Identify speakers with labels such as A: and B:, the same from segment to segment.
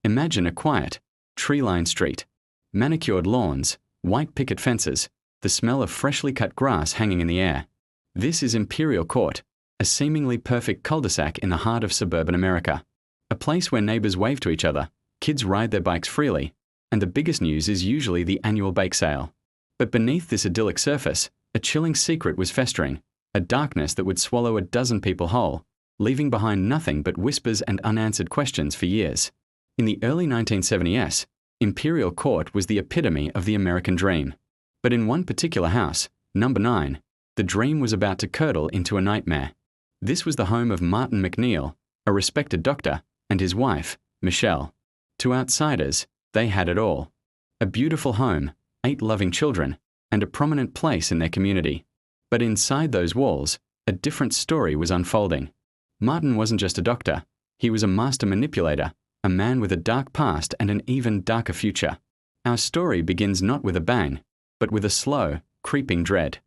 A: Imagine a quiet, tree-lined street, manicured lawns, white picket fences, the smell of freshly cut grass hanging in the air. This is Imperial Court, a seemingly perfect cul-de-sac in the heart of suburban America. A place where neighbors wave to each other, kids ride their bikes freely, and the biggest news is usually the annual bake sale. But beneath this idyllic surface, a chilling secret was festering, a darkness that would swallow a dozen people whole, leaving behind nothing but whispers and unanswered questions for years. In the early 1970s, Imperial Court was the epitome of the American dream. But in one particular house, number 9, the dream was about to curdle into a nightmare. This was the home of Martin McNeil, a respected doctor, and his wife, Michelle. To outsiders, they had it all. A beautiful home, 8 loving children, and a prominent place in their community. But inside those walls, a different story was unfolding. Martin wasn't just a doctor. He was a master manipulator, a man with a dark past and an even darker future. Our story begins not with a bang, but with a slow, creeping dread.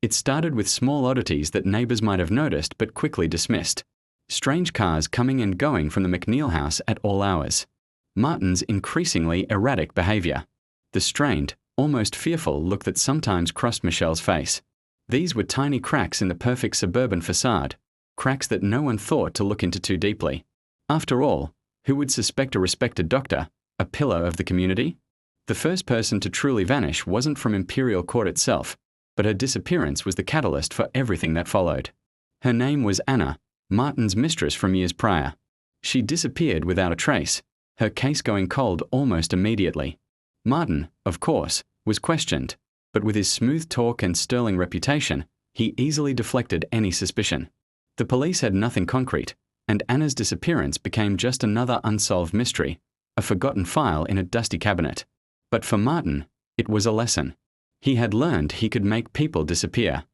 A: It started with small oddities that neighbors might have noticed but quickly dismissed. Strange cars coming and going from the McNeil house at all hours. Martin's increasingly erratic behavior. The strained, almost fearful look that sometimes crossed Michelle's face. These were tiny cracks in the perfect suburban facade, cracks that no one thought to look into too deeply. After all, who would suspect a respected doctor, a pillar of the community? The first person to truly vanish wasn't from Imperial Court itself, but her disappearance was the catalyst for everything that followed. Her name was Anna, Martin's mistress from years prior. She disappeared without a trace, her case going cold almost immediately. Martin, of course, was questioned, but with his smooth talk and sterling reputation, he easily deflected any suspicion. The police had nothing concrete, and Anna's disappearance became just another unsolved mystery, a forgotten file in a dusty cabinet. But for Martin, it was a lesson. He had learned he could make people disappear.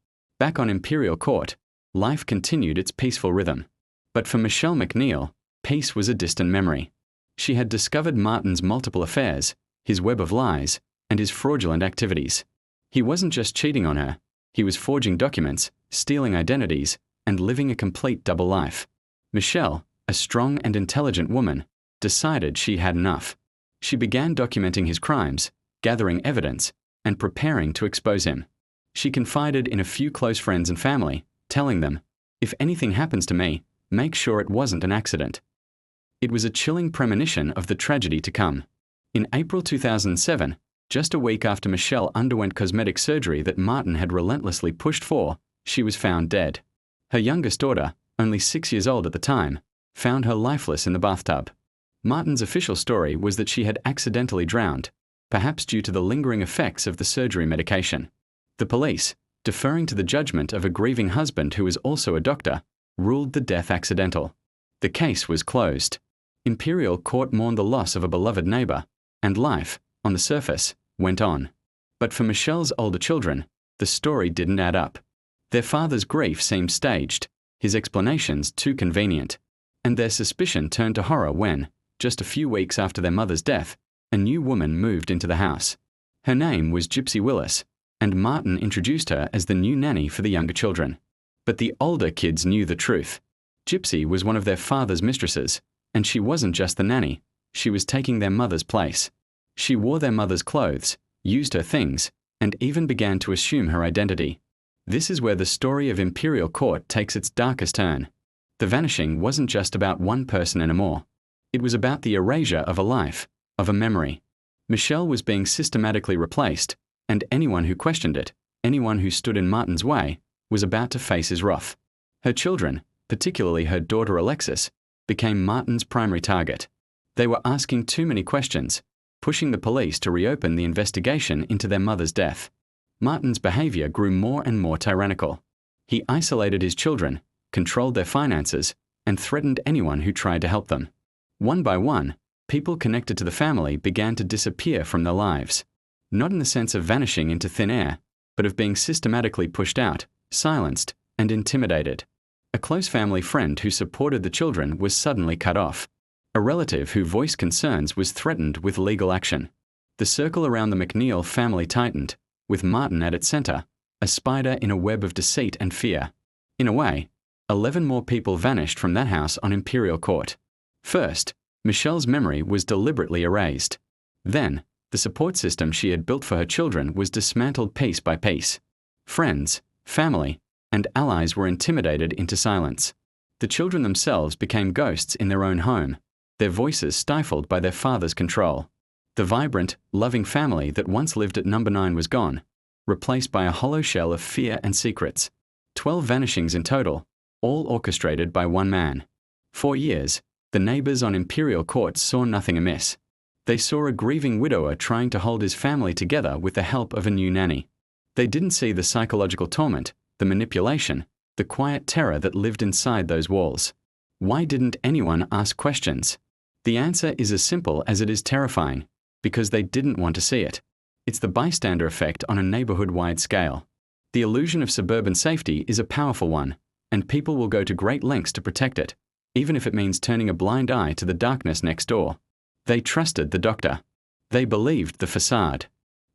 A: Back on Imperial Court, life continued its peaceful rhythm. But for Michelle McNeil, peace was a distant memory. She had discovered Martin's multiple affairs, his web of lies, and his fraudulent activities. He wasn't just cheating on her, he was forging documents, stealing identities, and living a complete double life. Michelle, a strong and intelligent woman, decided she had enough. She began documenting his crimes, gathering evidence, and preparing to expose him. She confided in a few close friends and family, telling them, "If anything happens to me, make sure it wasn't an accident." It was a chilling premonition of the tragedy to come. In April 2007, just a week after Michelle underwent cosmetic surgery that Martin had relentlessly pushed for, she was found dead. Her youngest daughter, only 6 years old at the time, found her lifeless in the bathtub. Martin's official story was that she had accidentally drowned, perhaps due to the lingering effects of the surgery medication. The police, deferring to the judgment of a grieving husband who was also a doctor, ruled the death accidental. The case was closed. Imperial Court mourned the loss of a beloved neighbor, and life, on the surface, went on. But for Michelle's older children, the story didn't add up. Their father's grief seemed staged, his explanations too convenient, and their suspicion turned to horror when, just a few weeks after their mother's death, a new woman moved into the house. Her name was Gypsy Willis, and Martin introduced her as the new nanny for the younger children. But the older kids knew the truth. Gypsy was one of their father's mistresses, and she wasn't just the nanny, she was taking their mother's place. She wore their mother's clothes, used her things, and even began to assume her identity. This is where the story of Imperial Court takes its darkest turn. The vanishing wasn't just about one person anymore. It was about the erasure of a life, of a memory. Michelle was being systematically replaced, and anyone who questioned it, anyone who stood in Martin's way, was about to face his wrath. Her children, particularly her daughter Alexis, became Martin's primary target. They were asking too many questions, pushing the police to reopen the investigation into their mother's death. Martin's behavior grew more and more tyrannical. He isolated his children, controlled their finances, and threatened anyone who tried to help them. One by one, people connected to the family began to disappear from their lives. Not in the sense of vanishing into thin air, but of being systematically pushed out, silenced, and intimidated. A close family friend who supported the children was suddenly cut off. A relative who voiced concerns was threatened with legal action. The circle around the McNeil family tightened, with Martin at its center, a spider in a web of deceit and fear. In a way, 11 more people vanished from that house on Imperial Court. First, Michelle's memory was deliberately erased. Then, the support system she had built for her children was dismantled piece by piece. Friends, family, and allies were intimidated into silence. The children themselves became ghosts in their own home, their voices stifled by their father's control. The vibrant, loving family that once lived at number 9 was gone, replaced by a hollow shell of fear and secrets. 12 vanishings in total, all orchestrated by one man. For years, the neighbors on Imperial Court saw nothing amiss. They saw a grieving widower trying to hold his family together with the help of a new nanny. They didn't see the psychological torment, the manipulation, the quiet terror that lived inside those walls. Why didn't anyone ask questions? The answer is as simple as it is terrifying, because they didn't want to see it. It's the bystander effect on a neighborhood-wide scale. The illusion of suburban safety is a powerful one, and people will go to great lengths to protect it, even if it means turning a blind eye to the darkness next door. They trusted the doctor. They believed the facade.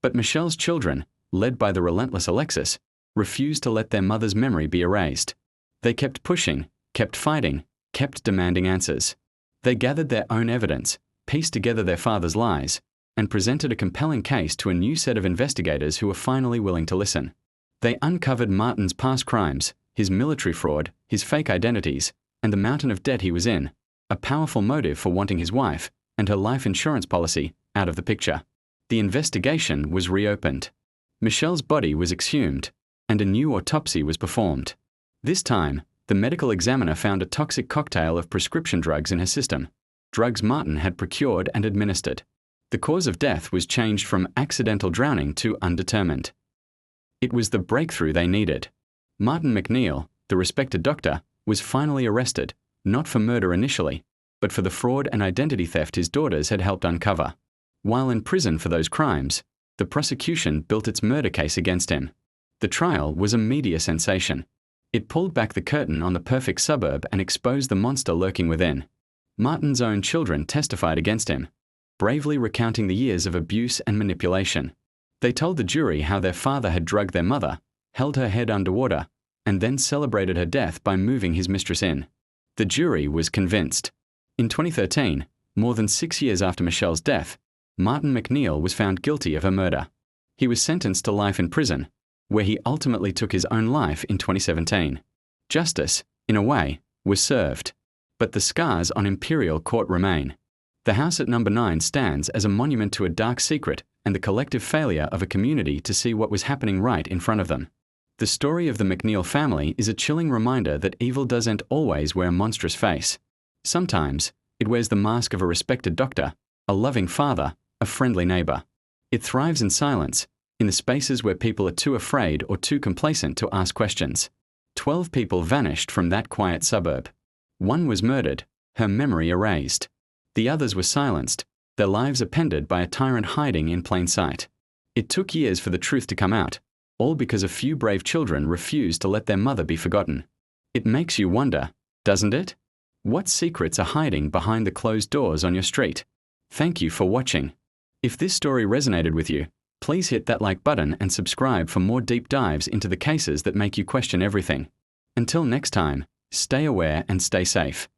A: But Michelle's children, led by the relentless Alexis, refused to let their mother's memory be erased. They kept pushing, kept fighting, kept demanding answers. They gathered their own evidence, pieced together their father's lies, and presented a compelling case to a new set of investigators who were finally willing to listen. They uncovered Martin's past crimes, his military fraud, his fake identities, and the mountain of debt he was in, a powerful motive for wanting his wife and her life insurance policy out of the picture. The investigation was reopened. Michelle's body was exhumed, and a new autopsy was performed. This time, the medical examiner found a toxic cocktail of prescription drugs in her system, drugs Martin had procured and administered. The cause of death was changed from accidental drowning to undetermined. It was the breakthrough they needed. Martin McNeil, the respected doctor, was finally arrested, not for murder initially, but for the fraud and identity theft his daughters had helped uncover. While in prison for those crimes, the prosecution built its murder case against him. The trial was a media sensation. It pulled back the curtain on the perfect suburb and exposed the monster lurking within. Martin's own children testified against him, bravely recounting the years of abuse and manipulation. They told the jury how their father had drugged their mother, held her head underwater, and then celebrated her death by moving his mistress in. The jury was convinced. In 2013, more than 6 years after Michelle's death, Martin McNeil was found guilty of her murder. He was sentenced to life in prison, where he ultimately took his own life in 2017. Justice, in a way, was served. But the scars on Imperial Court remain. The house at number 9 stands as a monument to a dark secret and the collective failure of a community to see what was happening right in front of them. The story of the McNeil family is a chilling reminder that evil doesn't always wear a monstrous face. Sometimes, it wears the mask of a respected doctor, a loving father, a friendly neighbor. It thrives in silence, in the spaces where people are too afraid or too complacent to ask questions. 12 people vanished from that quiet suburb. One was murdered, her memory erased. The others were silenced, their lives appended by a tyrant hiding in plain sight. It took years for the truth to come out, all because a few brave children refused to let their mother be forgotten. It makes you wonder, doesn't it? What secrets are hiding behind the closed doors on your street? Thank you for watching. If this story resonated with you, please hit that like button and subscribe for more deep dives into the cases that make you question everything. Until next time, stay aware and stay safe.